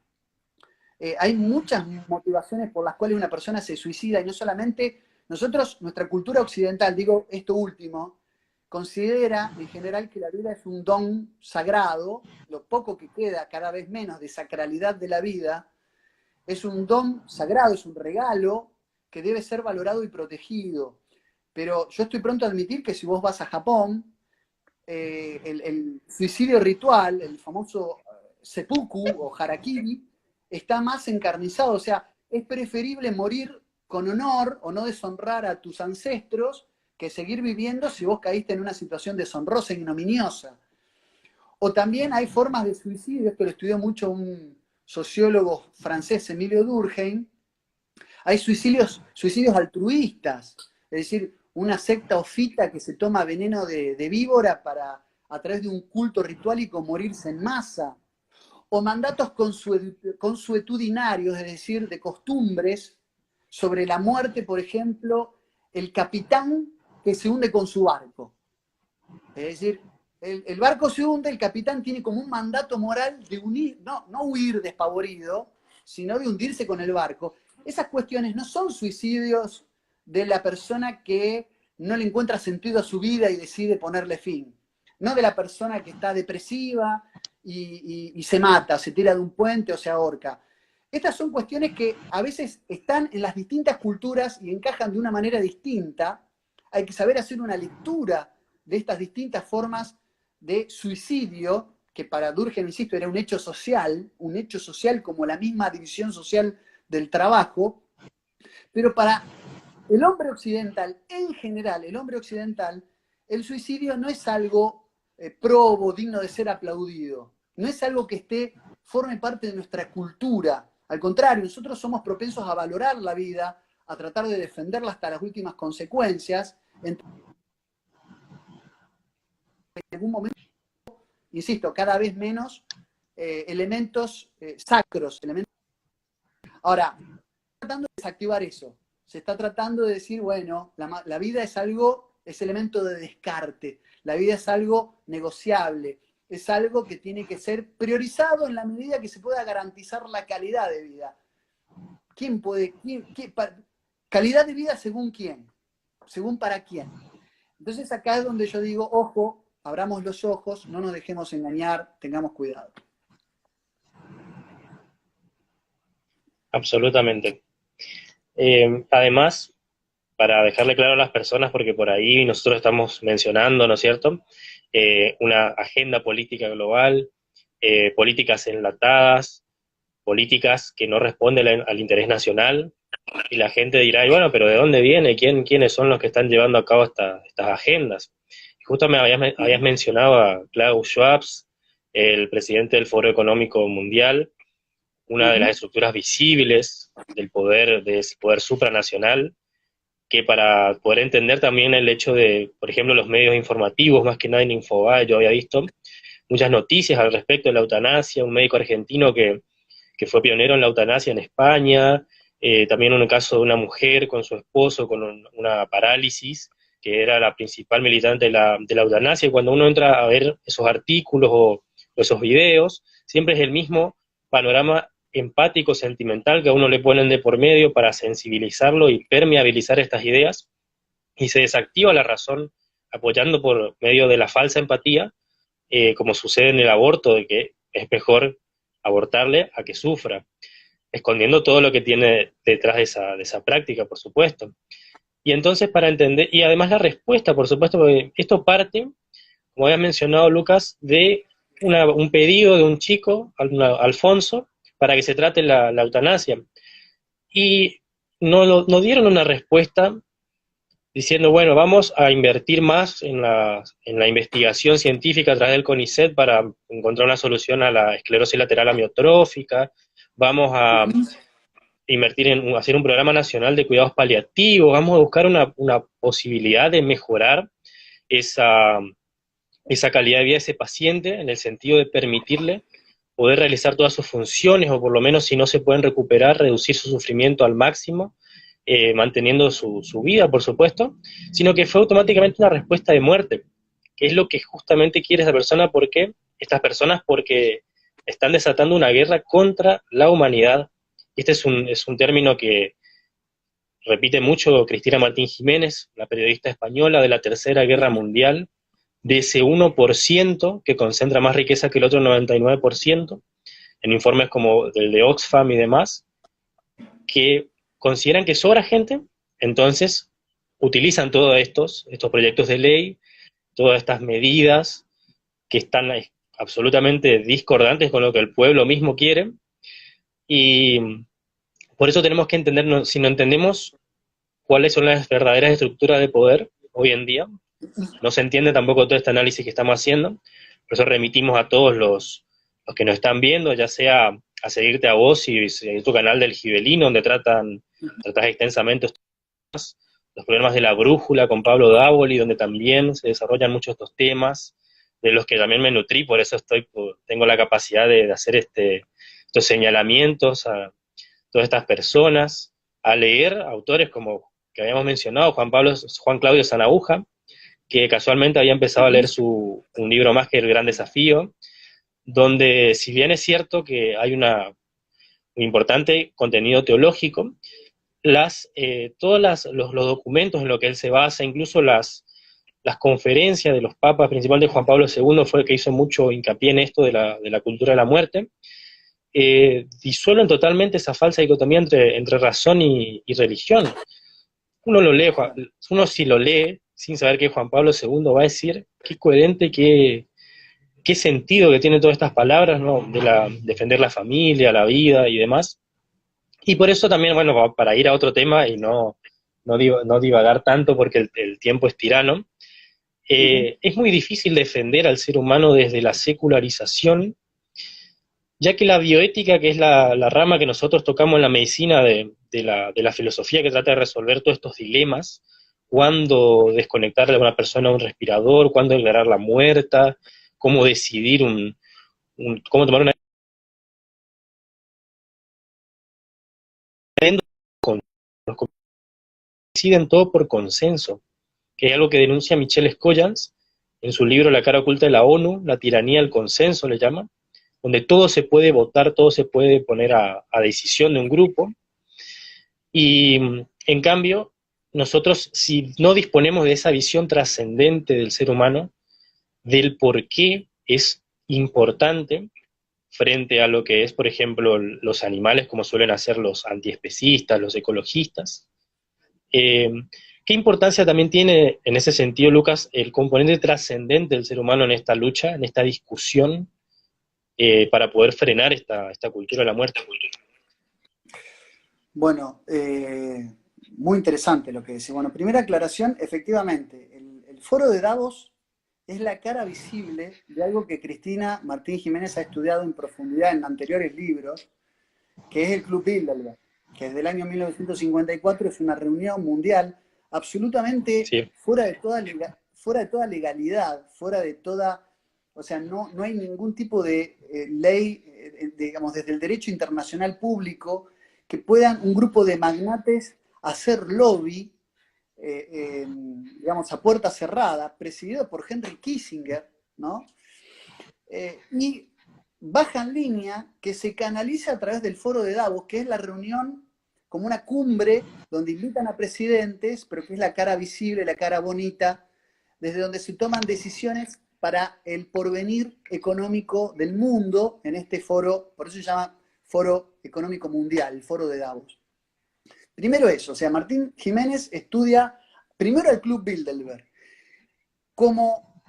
Hay muchas motivaciones por las cuales una persona se suicida y no solamente nosotros, nuestra cultura occidental, digo esto último, considera en general que la vida es un don sagrado, lo poco que queda cada vez menos de sacralidad de la vida, es un don sagrado, es un regalo que debe ser valorado y protegido. Pero yo estoy pronto a admitir que si vos vas a Japón, el suicidio ritual, el famoso seppuku o harakiri, está más encarnizado. O sea, es preferible morir con honor o no deshonrar a tus ancestros que seguir viviendo si vos caíste en una situación deshonrosa, ignominiosa. O también hay formas de suicidio, esto lo estudió mucho un sociólogo francés, Emilio Durkheim. Hay suicidios altruistas, es decir, una secta o fita que se toma veneno de víbora para, a través de un culto ritualico, morirse en masa. O mandatos consuetudinarios, es decir, de costumbres sobre la muerte, por ejemplo, el capitán que se hunde con su barco. Es decir, el barco se hunde, el capitán tiene como un mandato moral de unir, no huir despavorido, sino de hundirse con el barco. Esas cuestiones no son suicidios de la persona que no le encuentra sentido a su vida y decide ponerle fin. No de la persona que está depresiva y se mata, se tira de un puente o se ahorca. Estas son cuestiones que a veces están en las distintas culturas y encajan de una manera distinta. Hay que saber hacer una lectura de estas distintas formas de suicidio, que para Durkheim, insisto, era un hecho social como la misma división social del trabajo, pero para el hombre occidental, en general, el hombre occidental, el suicidio no es algo probo, digno de ser aplaudido, no es algo que forme parte de nuestra cultura. Al contrario, nosotros somos propensos a valorar la vida, a tratar de defenderla hasta las últimas consecuencias. En algún momento, insisto, cada vez menos elementos sacros. Ahora, se está tratando de desactivar eso. Se está tratando de decir, bueno, la vida es algo, es elemento de descarte. La vida es algo negociable. Es algo que tiene que ser priorizado en la medida que se pueda garantizar la calidad de vida. ¿Quién puede? ¿Calidad de vida según quién? ¿Según para quién? Entonces acá es donde yo digo, ojo, abramos los ojos, no nos dejemos engañar, tengamos cuidado. Absolutamente. Además, para dejarle claro a las personas, porque por ahí nosotros estamos mencionando, ¿no es cierto?, una agenda política global, políticas enlatadas, políticas que no responden al interés nacional, y la gente dirá, y bueno, pero ¿de dónde viene? ¿Quiénes son los que están llevando a cabo estas agendas? Y justo me habías mencionado a Klaus Schwab, el presidente del Foro Económico Mundial, una de las estructuras visibles del poder supranacional, que para poder entender también el hecho de, por ejemplo, los medios informativos, más que nada en Infobae, yo había visto muchas noticias al respecto de la eutanasia, un médico argentino que fue pionero en la eutanasia en España, también un caso de una mujer con su esposo con una parálisis, que era la principal militante de la eutanasia, y cuando uno entra a ver esos artículos o esos videos, siempre es el mismo panorama empático, sentimental que a uno le ponen de por medio para sensibilizarlo y permeabilizar estas ideas, y se desactiva la razón apoyando por medio de la falsa empatía, como sucede en el aborto, de que es mejor abortarle a que sufra, escondiendo todo lo que tiene detrás de esa práctica, por supuesto. Y entonces para entender, y además la respuesta, por supuesto, porque esto parte, como había mencionado Lucas, de un pedido de un chico, Alfonso, para que se trate la eutanasia. Y no dieron una respuesta diciendo, bueno, vamos a invertir más en la investigación científica a través del CONICET para encontrar una solución a la esclerosis lateral amiotrófica, vamos a invertir en hacer un programa nacional de cuidados paliativos, vamos a buscar una posibilidad de mejorar esa calidad de vida de ese paciente, en el sentido de permitirle poder realizar todas sus funciones, o por lo menos si no se pueden recuperar, reducir su sufrimiento al máximo, manteniendo su vida, por supuesto, sino que fue automáticamente una respuesta de muerte, que es lo que justamente quiere estas personas, porque están desatando una guerra contra la humanidad, Este es un término que repite mucho Cristina Martín Jiménez, la periodista española de la Tercera Guerra Mundial, de ese 1% que concentra más riqueza que el otro 99%, en informes como el de Oxfam y demás, que consideran que sobra gente, entonces utilizan todos estos proyectos de ley, todas estas medidas que están absolutamente discordantes con lo que el pueblo mismo quiere, y por eso tenemos que entender, si no entendemos cuáles son las verdaderas estructuras de poder hoy en día, no se entiende tampoco todo este análisis que estamos haciendo, por eso remitimos a todos los que nos están viendo, ya sea a seguirte a vos y seguir tu canal del Gibelino, donde tratas extensamente los problemas de la brújula con Pablo Dávoli, donde también se desarrollan muchos estos temas, de los que también me nutrí, por eso tengo la capacidad de hacer estos señalamientos a todas estas personas, a leer autores como que habíamos mencionado, Juan Claudio Sanahuja, que casualmente había empezado a leer un libro más que El Gran Desafío, donde si bien es cierto que hay un importante contenido teológico, todos los documentos en los que él se basa, incluso las conferencias de los papas, principalmente Juan Pablo II fue el que hizo mucho hincapié en esto de la cultura de la muerte, disuelven totalmente esa falsa dicotomía entre razón y religión. Uno si lo lee sin saber que es Juan Pablo II va a decir qué coherente, qué sentido que tienen todas estas palabras, ¿no? Defender la familia, la vida y demás. Y por eso también, bueno, para ir a otro tema y no divagar tanto porque el tiempo es tirano, es muy difícil defender al ser humano desde la secularización, ya que la bioética, que es la rama que nosotros tocamos en la medicina de la filosofía que trata de resolver todos estos dilemas, cuándo desconectarle a una persona a un respirador, cuándo declararla muerta, cómo decidir cómo tomar una deciden todo por consenso, que es algo que denuncia Michel Scoyans en su libro La cara oculta de la ONU, la tiranía del consenso le llama, donde todo se puede votar, todo se puede poner a decisión de un grupo, y en cambio, nosotros si no disponemos de esa visión trascendente del ser humano, del por qué es importante frente a lo que es, por ejemplo, los animales, como suelen hacer los antiespecistas, los ecologistas, ¿qué importancia también tiene en ese sentido, Lucas, el componente trascendente del ser humano en esta lucha, en esta discusión, para poder frenar esta cultura de la muerte? Bueno, muy interesante lo que decís. Bueno, primera aclaración, efectivamente, el foro de Davos es la cara visible de algo que Cristina Martín Jiménez ha estudiado en profundidad en anteriores libros, que es el Club Bilderberg, que desde el año 1954 es una reunión mundial absolutamente Sí. fuera de toda legalidad, fuera de toda, o sea, no hay ningún tipo de ley, digamos, desde el derecho internacional público, que puedan un grupo de magnates hacer lobby, digamos, a puerta cerrada, presidido por Henry Kissinger, ¿no? Y baja en línea que se canaliza a través del foro de Davos, que es la reunión como una cumbre donde invitan a presidentes, pero que es la cara visible, la cara bonita, desde donde se toman decisiones para el porvenir económico del mundo en este foro, por eso se llama Foro Económico Mundial, el foro de Davos. Primero eso, o sea, Martín Jiménez estudia primero el Club Bilderberg como,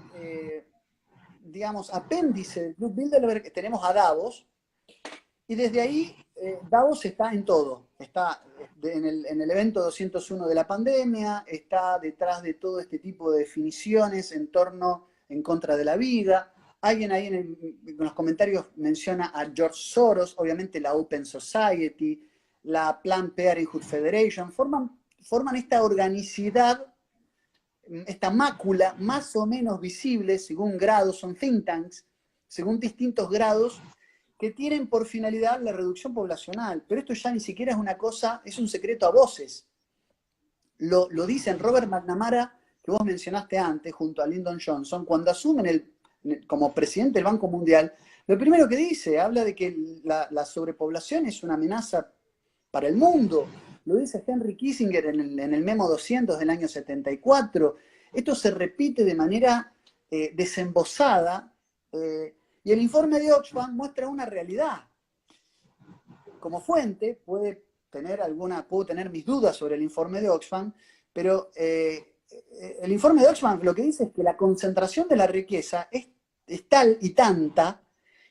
digamos, apéndice del Club Bilderberg tenemos a Davos, y desde ahí Davos está en todo. Está en el evento 201 de la pandemia, está detrás de todo este tipo de definiciones en contra de la vida. Alguien ahí en los comentarios menciona a George Soros, obviamente la Open Society, la Planned Parenthood Federation, forman esta organicidad, esta mácula más o menos visible según grados, son think tanks, según distintos grados, que tienen por finalidad la reducción poblacional. Pero esto ya ni siquiera es una cosa, es un secreto a voces. Lo dicen Robert McNamara, que vos mencionaste antes, junto a Lyndon Johnson, cuando asumen como presidente del Banco Mundial, lo primero que dice, habla de que la sobrepoblación es una amenaza para el mundo. Lo dice Henry Kissinger en el Memo 200 del año 74. Esto se repite de manera desembosada, y el informe de Oxfam muestra una realidad. Como fuente, puedo tener mis dudas sobre el informe de Oxfam, pero el informe de Oxfam lo que dice es que la concentración de la riqueza es tal y tanta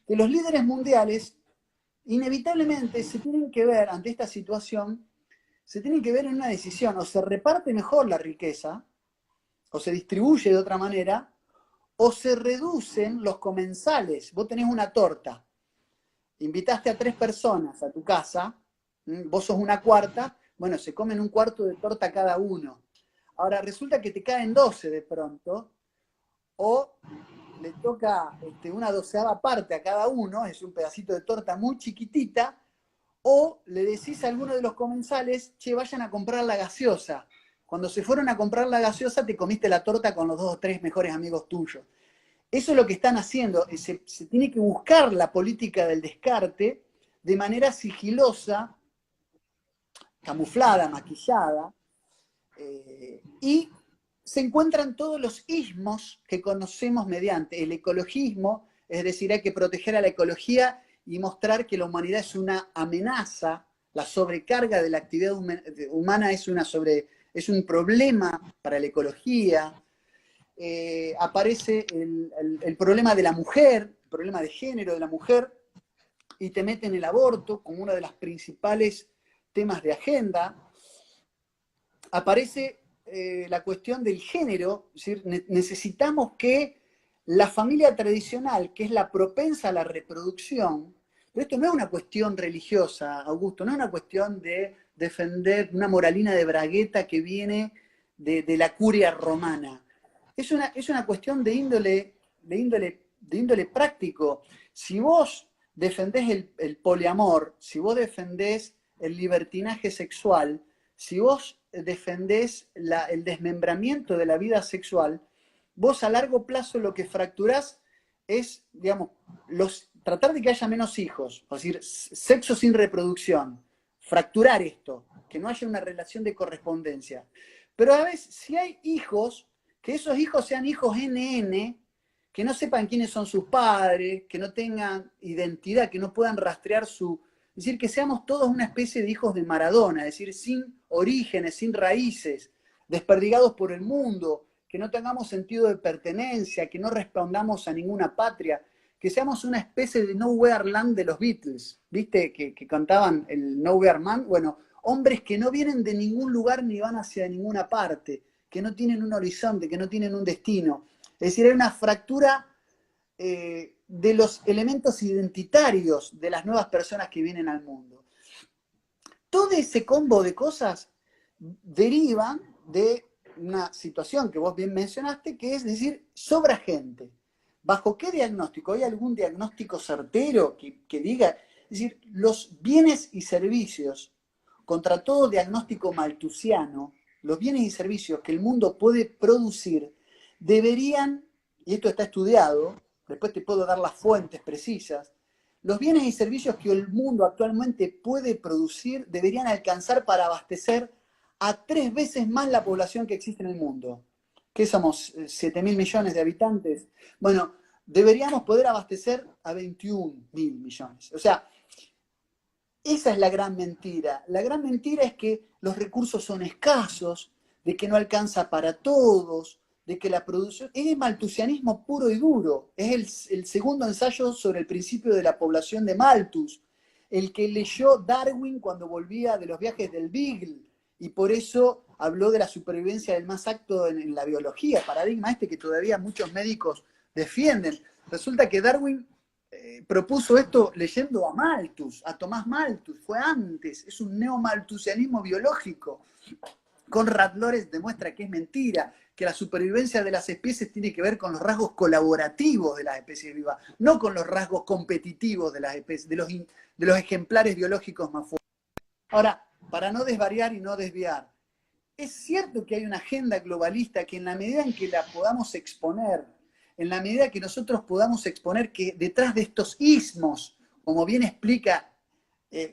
que los líderes mundiales inevitablemente se tienen que ver ante esta situación, se tienen que ver en una decisión: o se reparte mejor la riqueza, o se distribuye de otra manera, o se reducen los comensales. Vos tenés una torta, invitaste a 3 personas a tu casa, vos sos una cuarta, bueno, se comen un cuarto de torta cada uno. Ahora, resulta que te caen 12 de pronto, o le toca una 12ª parte a cada uno, es un pedacito de torta muy chiquitita, o le decís a alguno de los comensales: che, vayan a comprar la gaseosa. Cuando se fueron a comprar la gaseosa, te comiste la torta con los 2 o 3 mejores amigos tuyos. Eso es lo que están haciendo. Se tiene que buscar la política del descarte de manera sigilosa, camuflada, maquillada, y se encuentran todos los ismos que conocemos mediante el ecologismo, es decir, hay que proteger a la ecología y mostrar que la humanidad es una amenaza, la sobrecarga de la actividad humana es un problema para la ecología. Aparece el problema de la mujer, el problema de género de la mujer, y te meten el aborto como uno de los principales temas de agenda. Aparece la cuestión del género, es decir, necesitamos que la familia tradicional, que es la propensa a la reproducción, pero esto no es una cuestión religiosa, Augusto, no es una cuestión de defender una moralina de Bragueta que viene de la curia romana. Es una cuestión de índole práctico. Si vos defendés el poliamor, si vos defendés el libertinaje sexual, si vos defendés el desmembramiento de la vida sexual, vos a largo plazo lo que fracturás es, digamos, tratar de que haya menos hijos, es decir, sexo sin reproducción, fracturar esto, que no haya una relación de correspondencia. Pero a veces, si hay hijos, que esos hijos sean hijos NN, que no sepan quiénes son sus padres, que no tengan identidad, que no puedan rastrear es decir, que seamos todos una especie de hijos de Maradona, es decir, sin orígenes, sin raíces, desperdigados por el mundo, que no tengamos sentido de pertenencia, que no respondamos a ninguna patria, que seamos una especie de Nowhere Land de los Beatles, ¿viste? Que cantaban el Nowhere Man. Bueno, hombres que no vienen de ningún lugar ni van hacia ninguna parte, que no tienen un horizonte, que no tienen un destino. Es decir, hay una fractura de los elementos identitarios de las nuevas personas que vienen al mundo. Todo ese combo de cosas derivan de una situación que vos bien mencionaste, que es decir, sobra gente. ¿Bajo qué diagnóstico? ¿Hay algún diagnóstico certero que diga? Es decir, los bienes y servicios, contra todo diagnóstico malthusiano, los bienes y servicios que el mundo puede producir deberían, y esto está estudiado, después te puedo dar las fuentes precisas, los bienes y servicios que el mundo actualmente puede producir deberían alcanzar para abastecer a 3 veces más la población que existe en el mundo. ¿Qué somos? 7.000 millones de habitantes. Bueno, deberíamos poder abastecer a 21.000 millones. O sea, esa es la gran mentira. La gran mentira es que los recursos son escasos, de que no alcanza para todos, de que la producción es el malthusianismo puro y duro. Es el segundo ensayo sobre el principio de la población de Malthus, el que leyó Darwin cuando volvía de los viajes del Beagle, y por eso habló de la supervivencia del más apto en la biología, paradigma que todavía muchos médicos defienden. Resulta que Darwin propuso esto leyendo a Malthus, a Tomás Malthus, fue antes, es un neomalthusianismo biológico. Conrad Lorenz demuestra que es mentira, que la supervivencia de las especies tiene que ver con los rasgos colaborativos de las especies vivas, no con los rasgos competitivos de las especies, de los ejemplares biológicos más fuertes. Ahora, para no desvariar y no desviar, es cierto que hay una agenda globalista que en la medida en que la podamos exponer, en la medida que nosotros podamos exponer que detrás de estos ismos, como bien explica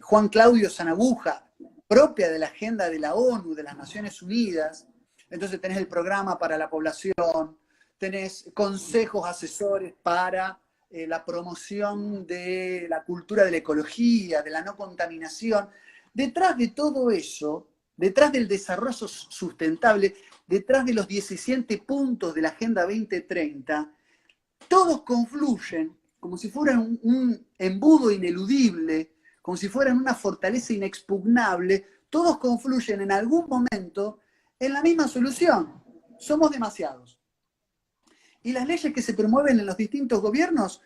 Juan Claudio Sanabuja, propia de la agenda de la ONU, de las Naciones Unidas. Entonces tenés el programa para la población, tenés consejos asesores para la promoción de la cultura de la ecología, de la no contaminación. Detrás de todo eso, detrás del desarrollo sustentable, detrás de los 17 puntos de la Agenda 2030, todos confluyen como si fueran un embudo ineludible, como si fueran una fortaleza inexpugnable, todos confluyen en algún momento en la misma solución. Somos demasiados. Y las leyes que se promueven en los distintos gobiernos,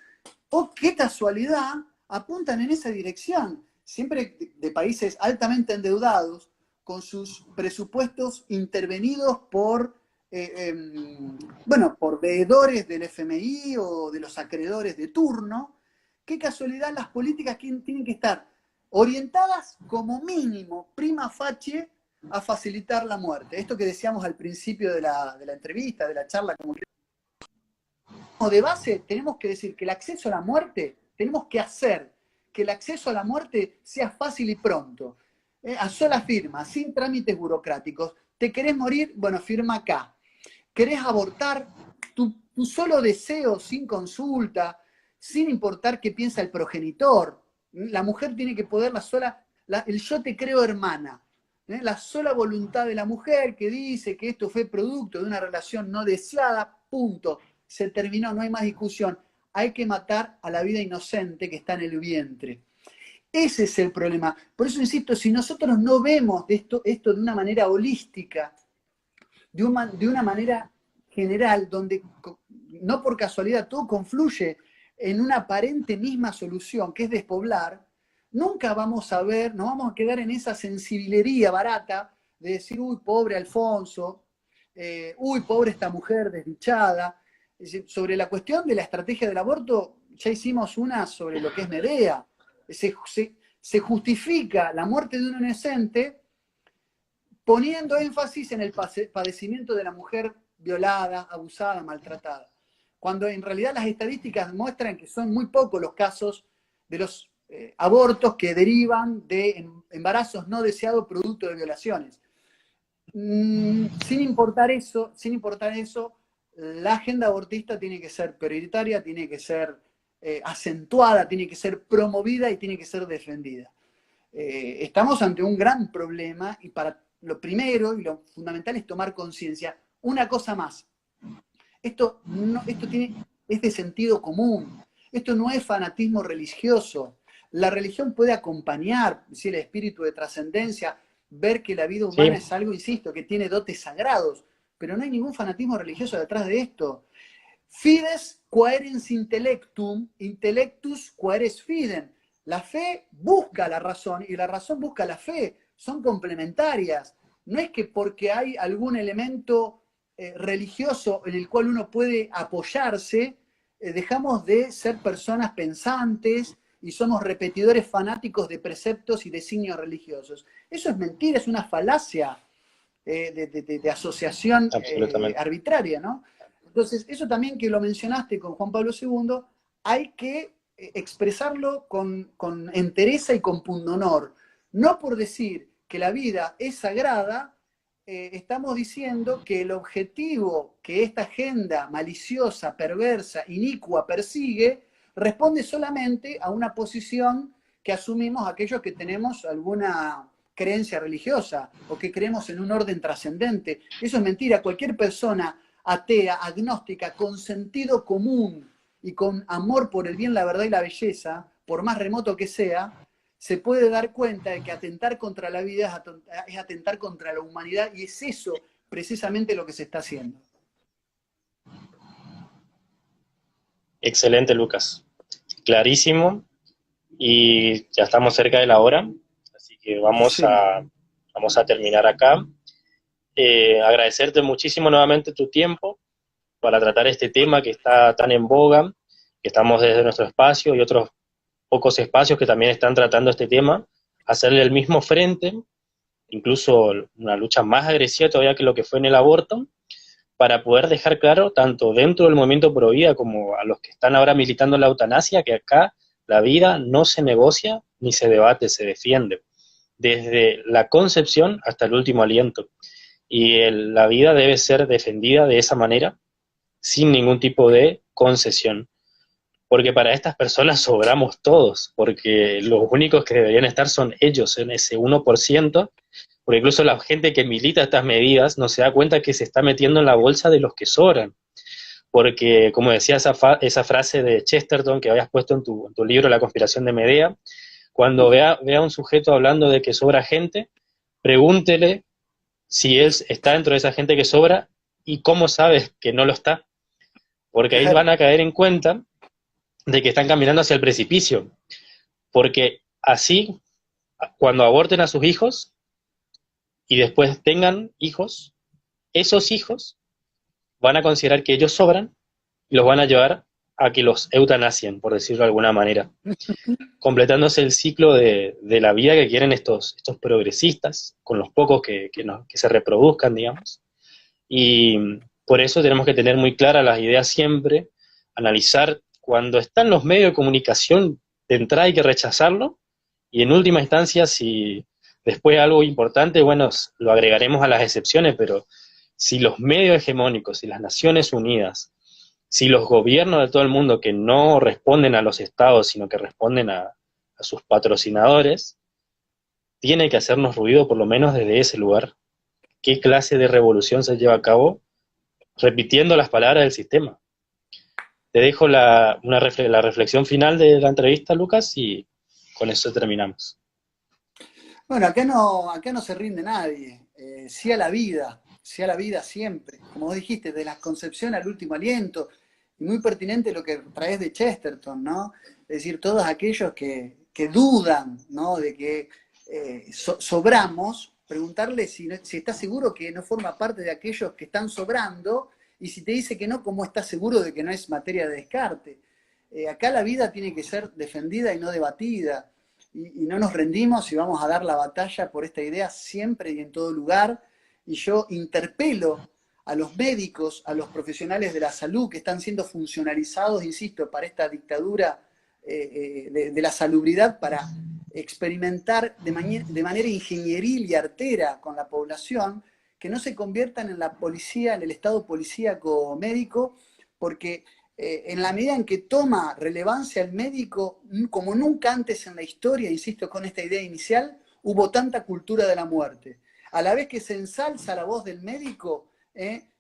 oh, qué casualidad, apuntan en esa dirección. Siempre de países altamente endeudados, con sus presupuestos intervenidos por, por veedores del FMI o de los acreedores de turno. Qué casualidad, las políticas tienen que estar orientadas como mínimo, prima facie, a facilitar la muerte. Esto que decíamos al principio de la entrevista, de la charla, como de base tenemos que decir que el acceso a la muerte, tenemos que hacer que el acceso a la muerte sea fácil y pronto, a sola firma, sin trámites burocráticos. ¿Te querés morir? Bueno, firma acá. ¿Querés abortar? Tu solo deseo, sin consulta, sin importar qué piensa el progenitor. La mujer tiene que poder el yo te creo hermana. La sola voluntad de la mujer que dice que esto fue producto de una relación no deseada, punto. Se terminó, no hay más discusión. Hay que matar a la vida inocente que está en el vientre. Ese es el problema. Por eso insisto, si nosotros no vemos esto de una manera holística, de una manera general, donde no por casualidad todo confluye en una aparente misma solución, que es despoblar, nunca vamos a ver, nos vamos a quedar en esa sensibilería barata de decir, uy, pobre Alfonso, uy, pobre esta mujer desdichada. Sobre la cuestión de la estrategia del aborto, ya hicimos una sobre lo que es Medea. Se justifica la muerte de un inocente poniendo énfasis en el padecimiento de la mujer violada, abusada, maltratada. Cuando en realidad las estadísticas muestran que son muy pocos los casos de los abortos que derivan de embarazos no deseados producto de violaciones. Sin importar eso, la agenda abortista tiene que ser prioritaria, tiene que ser acentuada, tiene que ser promovida y tiene que ser defendida. Estamos ante un gran problema y para lo primero y lo fundamental es tomar conciencia. Una cosa más, esto es de sentido común, esto no es fanatismo religioso. La religión puede acompañar, el espíritu de trascendencia, ver que la vida humana es algo, insisto, que tiene dotes sagrados, pero no hay ningún fanatismo religioso detrás de esto. Fides quaerens intellectum, intellectus quaeres fidem. La fe busca la razón y la razón busca la fe. Son complementarias. No es que porque hay algún elemento religioso en el cual uno puede apoyarse, dejamos de ser personas pensantes y somos repetidores fanáticos de preceptos y de signos religiosos. Eso es mentira, es una falacia de asociación arbitraria, ¿no? Entonces, eso también que lo mencionaste con Juan Pablo II, hay que expresarlo con entereza y con pundonor. No por decir que la vida es sagrada, estamos diciendo que el objetivo que esta agenda maliciosa, perversa, inicua persigue, responde solamente a una posición que asumimos aquellos que tenemos alguna creencia religiosa o que creemos en un orden trascendente. Eso es mentira. Cualquier persona atea, agnóstica, con sentido común y con amor por el bien, la verdad y la belleza, por más remoto que sea, se puede dar cuenta de que atentar contra la vida es atentar contra la humanidad, y es eso precisamente lo que se está haciendo. Excelente, Lucas. Clarísimo. Y ya estamos cerca de la hora, así que vamos a terminar acá. Agradecerte muchísimo nuevamente tu tiempo para tratar este tema que está tan en boga, que estamos desde nuestro espacio y otros pocos espacios que también están tratando este tema, hacerle el mismo frente, incluso una lucha más agresiva todavía que lo que fue en el aborto, para poder dejar claro, tanto dentro del movimiento pro vida como a los que están ahora militando la eutanasia, que acá la vida no se negocia ni se debate, se defiende. desde la concepción hasta el último aliento. Y la vida debe ser defendida de esa manera, sin ningún tipo de concesión. Porque para estas personas sobramos todos, porque los únicos que deberían estar son ellos en ese 1%, porque incluso la gente que milita estas medidas no se da cuenta que se está metiendo en la bolsa de los que sobran. Porque, como decía esa frase de Chesterton que habías puesto en tu libro La conspiración de Medea, cuando vea a un sujeto hablando de que sobra gente, pregúntele si él está dentro de esa gente que sobra y cómo sabes que no lo está. Porque ahí Claro. van a caer en cuenta de que están caminando hacia el precipicio. Porque así, cuando aborten a sus hijos y después tengan hijos, esos hijos van a considerar que ellos sobran y los van a llevar a que los eutanasien, por decirlo de alguna manera, completándose el ciclo de la vida que quieren estos progresistas, con los pocos que se reproduzcan, digamos. Y por eso tenemos que tener muy claras las ideas siempre, analizar cuando están los medios de comunicación, de entrada hay que rechazarlo, y en última instancia, si después algo importante, bueno, lo agregaremos a las excepciones, pero si los medios hegemónicos, si las Naciones Unidas, si los gobiernos de todo el mundo que no responden a los estados, sino que responden a sus patrocinadores, tiene que hacernos ruido por lo menos desde ese lugar. ¿Qué clase de revolución se lleva a cabo repitiendo las palabras del sistema? Te dejo la reflexión final de la entrevista, Lucas, y con eso terminamos. Bueno, acá no se rinde nadie. Sí a la vida siempre. Como vos dijiste, de la concepción al último aliento. Y muy pertinente lo que traes de Chesterton, ¿no? Es decir, todos aquellos que dudan, ¿no? De que sobramos, preguntarle si está seguro que no forma parte de aquellos que están sobrando, y si te dice que no, ¿cómo está seguro de que no es materia de descarte? Acá la vida tiene que ser defendida y no debatida, y no nos rendimos y vamos a dar la batalla por esta idea siempre y en todo lugar. Y yo interpelo a los médicos, a los profesionales de la salud que están siendo funcionalizados, insisto, para esta dictadura de la salubridad, para experimentar de manera ingenieril y artera con la población, que no se conviertan en la policía, en el estado policíaco médico, porque en la medida en que toma relevancia el médico, como nunca antes en la historia, insisto con esta idea inicial, hubo tanta cultura de la muerte. A la vez que se ensalza la voz del médico,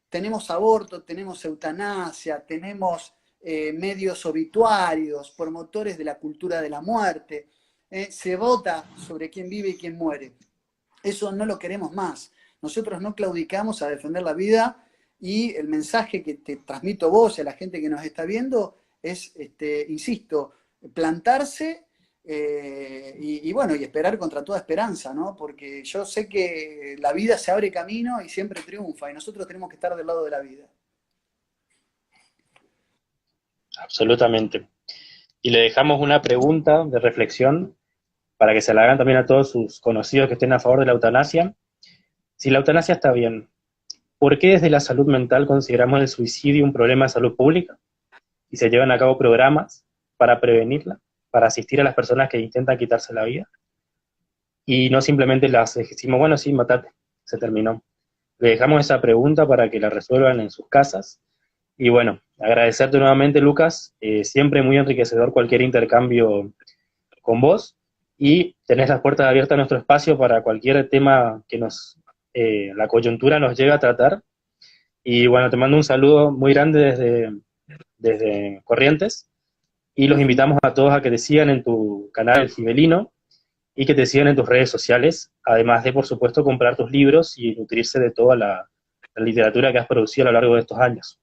tenemos aborto, tenemos eutanasia, tenemos medios obituarios, promotores de la cultura de la muerte, se vota sobre quién vive y quién muere. Eso no lo queremos más. Nosotros no claudicamos a defender la vida, y el mensaje que te transmito vos y a la gente que nos está viendo es, insisto, plantarse bueno, y esperar contra toda esperanza, ¿no? Porque yo sé que la vida se abre camino y siempre triunfa, y nosotros tenemos que estar del lado de la vida. Absolutamente. Y le dejamos una pregunta de reflexión para que se la hagan también a todos sus conocidos que estén a favor de la eutanasia. Si la eutanasia está bien, ¿por qué desde la salud mental consideramos el suicidio un problema de salud pública y se llevan a cabo programas para prevenirla, para asistir a las personas que intentan quitarse la vida? Y no simplemente las decimos, bueno, sí, matate, se terminó. Le dejamos esa pregunta para que la resuelvan en sus casas. Y bueno, agradecerte nuevamente, Lucas, siempre muy enriquecedor cualquier intercambio con vos, y tenés las puertas abiertas a nuestro espacio para cualquier tema que la coyuntura nos llegue a tratar. Y bueno, te mando un saludo muy grande desde Corrientes, y los invitamos a todos a que te sigan en tu canal El Gibelino y que te sigan en tus redes sociales, además de, por supuesto, comprar tus libros y nutrirse de toda la literatura que has producido a lo largo de estos años.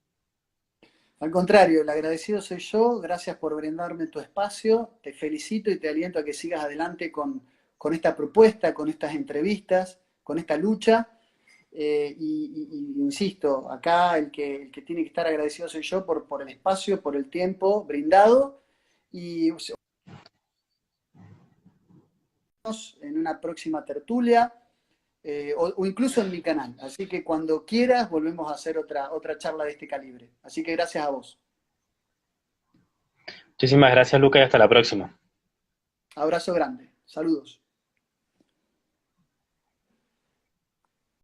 Al contrario, el agradecido soy yo. Gracias por brindarme tu espacio. Te felicito y te aliento a que sigas adelante con esta propuesta, con estas entrevistas, con esta lucha. Insisto, acá el que tiene que estar agradecido soy yo por el espacio, por el tiempo brindado. Y en una próxima tertulia, o incluso en mi canal. Así que cuando quieras volvemos a hacer otra charla de este calibre. Así que gracias a vos. Muchísimas gracias, Lucas, y hasta la próxima. Abrazo grande. Saludos.